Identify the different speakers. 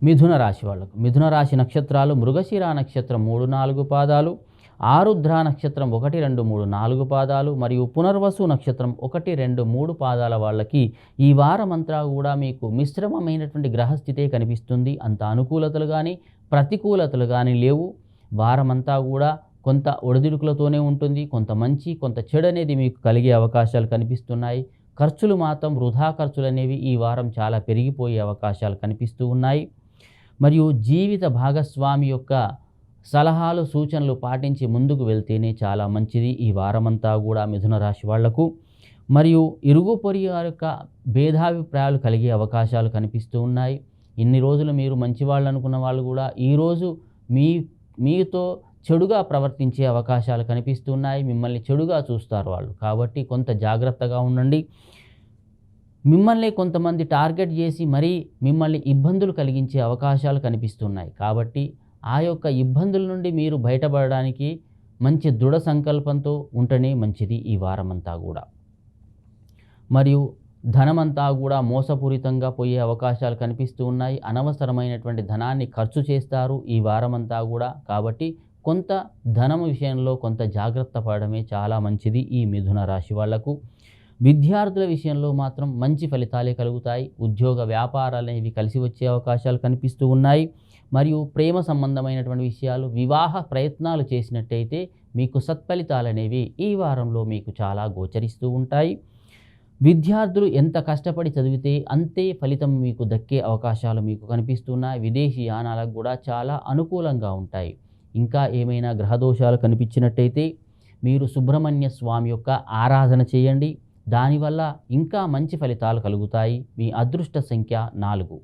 Speaker 1: మిథున రాశి వాళ్ళకు మిథున రాశి నక్షత్రాలు మృగశిర నక్షత్రం 3, 4 పాదాలు, ఆరుద్ర నక్షత్రం 1, 2, 3, 4 పాదాలు మరియు పునర్వసు నక్షత్రం 1, 2, 3 పాదాల వాళ్ళకి ఈ వారమంతా కూడా మీకు మిశ్రమమైనటువంటి గ్రహస్థితే కనిపిస్తుంది. అంత అనుకూలతలు కానీ ప్రతికూలతలు కానీ లేవు. వారమంతా కూడా కొంత ఒడిదుడుకులతోనే ఉంటుంది. కొంత మంచి కొంత చెడు అనేది మీకు కలిగే అవకాశాలు కనిపిస్తున్నాయి. ఖర్చులు మాత్రం వృధా ఖర్చులు అనేవి ఈ వారం చాలా పెరిగిపోయే అవకాశాలు కనిపిస్తూ ఉన్నాయి. మరియు జీవిత భాగస్వామి యొక్క సలహాలు సూచనలు పాటించి ముందుకు వెళ్తేనే చాలా మంచిది ఈ వారమంతా కూడా మిథున రాశి వాళ్లకు. మరియు ఇరుగు పొరుగు యొక్క భేదాభిప్రాయాలు కలిగే అవకాశాలు కనిపిస్తూ ఉన్నాయి. ఇన్ని రోజులు మీరు మంచివాళ్ళు అనుకున్న వాళ్ళు కూడా ఈరోజు మీతో చెడుగా ప్రవర్తించే అవకాశాలు కనిపిస్తున్నాయి. మిమ్మల్ని చెడుగా చూస్తారు వాళ్ళు. కాబట్టి కొంత జాగ్రత్తగా ఉండండి. మిమ్మల్ని కొంతమంది టార్గెట్ చేసి మరీ మిమ్మల్ని ఇబ్బందులు కలిగించే అవకాశాలు కనిపిస్తున్నాయి. కాబట్టి ఆ యొక్క ఇబ్బందుల నుండి మీరు బయటపడడానికి మంచి దృఢ సంకల్పంతో ఉంటేనే మంచిది ఈ వారమంతా కూడా. మరియు ధనమంతా కూడా మోసపూరితంగా పోయే అవకాశాలు కనిపిస్తూ ఉన్నాయి. అనవసరమైనటువంటి ధనాన్ని ఖర్చు చేస్తారు ఈ వారమంతా కూడా. కాబట్టి కొంత ధనం విషయంలో కొంత జాగ్రత్త పడడమే చాలా మంచిది ఈ మిథున రాశి వాళ్లకు. విద్యార్థుల విషయంలో మాత్రం మంచి ఫలితాలే కలుగుతాయి. ఉద్యోగ వ్యాపారాలు అనేవి కలిసి వచ్చే అవకాశాలు కనిపిస్తూ ఉన్నాయి. మరియు ప్రేమ సంబంధమైనటువంటి విషయాలు వివాహ ప్రయత్నాలు చేసినట్టయితే మీకు సత్ఫలితాలు అనేవి ఈ వారంలో మీకు చాలా గోచరిస్తూ ఉంటాయి. విద్యార్థులు ఎంత కష్టపడి చదివితే అంతే ఫలితం మీకు దక్కే అవకాశాలు మీకు కనిపిస్తున్నాయి. విదేశీ యానాలకు కూడా చాలా అనుకూలంగా ఉంటాయి. ఇంకా ఏమైనా గ్రహదోషాలు కనిపించినట్టయితే మీరు సుబ్రహ్మణ్య స్వామి యొక్క ఆరాధన చేయండి. దానివల్ల ఇంకా మంచి ఫలితాలు కలుగుతాయి. మీ అదృష్ట సంఖ్య 4.